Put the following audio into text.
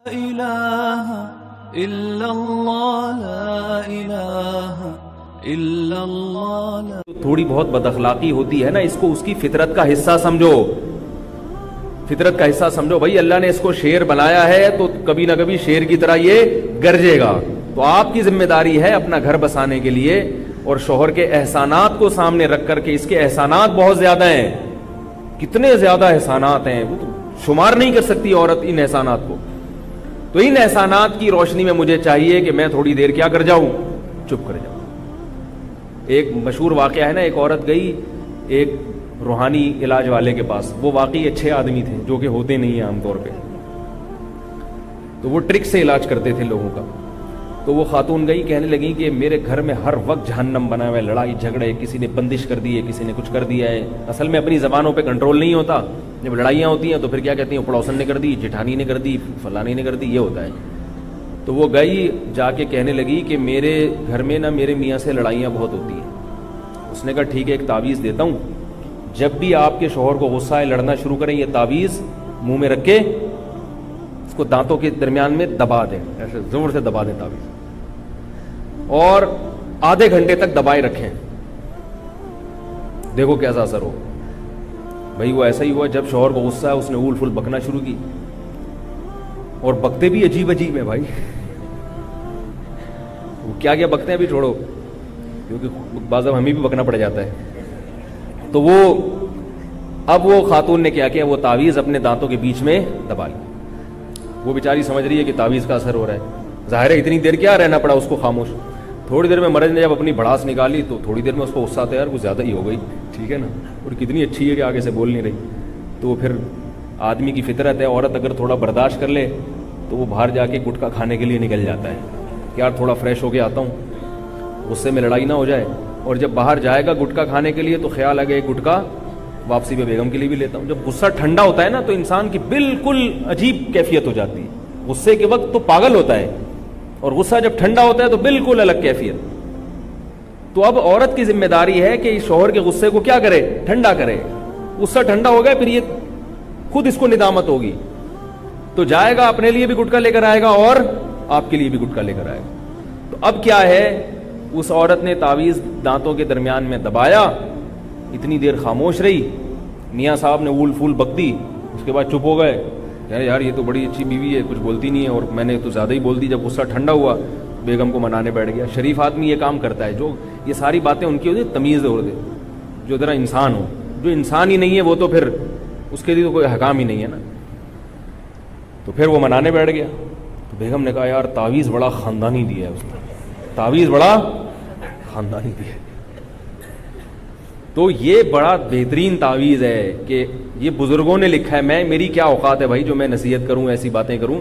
إله إلا الله لا إله إلا الله. تھوڑی بہت بد اخلاقی ہوتی ہے نا، اس کو اس کی فطرت کا حصہ سمجھو، فطرت کا حصہ سمجھو. بھائی اللہ نے اس کو شیر بنایا ہے تو کبھی نہ کبھی شیر کی طرح یہ گرجے گا. تو آپ کی ذمہ داری ہے اپنا گھر بسانے کے لیے اور شوہر کے احسانات کو سامنے رکھ کر کے. اس کے احسانات بہت زیادہ ہیں، کتنے زیادہ احسانات ہیں، وہ تو شمار نہیں کر سکتی عورت ان احسانات کو. تو ان احسانات کی روشنی میں مجھے چاہیے کہ میں تھوڑی دیر کیا کر جاؤں، چپ کر جاؤں. ایک مشہور واقعہ ہے نا، ایک عورت گئی ایک روحانی علاج والے کے پاس. وہ واقعی اچھے آدمی تھے جو کہ ہوتے نہیں ہیں عام طور پہ، تو وہ ٹرک سے علاج کرتے تھے لوگوں کا. تو وہ خاتون گئی، کہنے لگی کہ میرے گھر میں ہر وقت جہنم بنا ہوا ہے، لڑائی جھگڑے، کسی نے بندش کر دی ہے، کسی نے کچھ کر دیا ہے. اصل میں اپنی زبانوں پہ کنٹرول نہیں ہوتا. جب لڑائیاں ہوتی ہیں تو پھر کیا کہتی ہیں، پڑوسن نے کر دی، جٹھانی نے کر دی، فلانی نے کر دی، یہ ہوتا ہے. تو وہ گئی جا کے کہنے لگی کہ میرے گھر میں نا میرے میاں سے لڑائیاں بہت ہوتی ہیں. اس نے کہا ٹھیک ہے، ایک تعویذ دیتا ہوں، جب بھی آپ کے شوہر کو غصہ ہے، لڑنا شروع کریں، یہ تعویذ منہ میں رکھ کے اس کو دانتوں کے درمیان میں دبا دیں، ایسے زور سے دبا دیں تعویذ، اور آدھے گھنٹے تک دبائے رکھیں، دیکھو کیسا اثر ہو. بھائی وہ ایسا ہی ہوا. جب شوہر کو غصہ ہے اس نے اول فل بکنا شروع کی، اور بکتے بھی عجیب عجیب ہیں بھائی. وہ کیا کیا بکتے ہیں ابھی چھوڑو، کیونکہ بعض ہمیں بھی بکنا پڑ جاتا ہے. تو وہ اب وہ خاتون نے کیا کیا، وہ تعویذ اپنے دانتوں کے بیچ میں دبا لی. وہ بیچاری سمجھ رہی ہے کہ تعویذ کا اثر ہو رہا ہے. ظاہر ہے اتنی دیر کیا رہنا پڑا اس کو خاموش. تھوڑی دیر میں مرد نے جب اپنی بھڑاس نکالی تو تھوڑی دیر میں اس کو غصہ آتا ہے، یار کچھ زیادہ ہی ہو گئی، ٹھیک ہے نا، اور کتنی اچھی ہے کہ آگے سے بول نہیں رہی. تو پھر آدمی کی فطرت ہے، عورت اگر تھوڑا برداشت کر لے تو وہ باہر جا کے گٹکا کھانے کے لیے نکل جاتا ہے کہ یار تھوڑا فریش ہو کے آتا ہوں، غصے میں لڑائی نہ ہو جائے. اور جب باہر جائے گا گٹکا کھانے کے لیے تو خیال آگے گٹکا واپسی پہ بیگم کے لیے بھی لیتا ہوں. جب غصہ ٹھنڈا ہوتا ہے نا تو انسان کی بالکل عجیب کیفیت ہو جاتی ہے. غصے کے وقت تو پاگل ہوتا ہے، اور غصہ جب ٹھنڈا ہوتا ہے تو بالکل الگ کیفیت. تو اب عورت کی ذمہ داری ہے کہ شوہر کے غصے کو کیا کرے، ٹھنڈا کرے. غصہ ٹھنڈا ہو گیا پھر یہ خود اس کو ندامت ہوگی، تو جائے گا اپنے لیے بھی گٹکا لے کر آئے گا اور آپ کے لیے بھی گٹکا لے کر آئے گا. تو اب کیا ہے، اس عورت نے تعویذ دانتوں کے درمیان میں دبایا، اتنی دیر خاموش رہی. میاں صاحب نے اول فول بک دی، اس کے بعد چپ ہو گئے. یار یہ تو بڑی اچھی بیوی ہے، کچھ بولتی نہیں ہے، اور میں نے تو زیادہ ہی بول دی. جب غصہ ٹھنڈا ہوا بیگم کو منانے بیٹھ گیا. شریف آدمی یہ کام کرتا ہے، جو یہ ساری باتیں ان کی ہوتی تمیز ہو رہی، جو ذرا انسان ہو. جو انسان ہی نہیں ہے وہ تو پھر اس کے لیے تو کوئی حکام ہی نہیں ہے نا. تو پھر وہ منانے بیٹھ گیا. تو بیگم نے کہا یار تعویذ بڑا خاندانی دیا ہے اس نے، تعویذ بڑا خاندانی دیا ہے. تو یہ بڑا بہترین تعویذ ہے کہ یہ بزرگوں نے لکھا ہے. میری کیا اوقات ہے بھائی جو میں نصیحت کروں، ایسی باتیں کروں.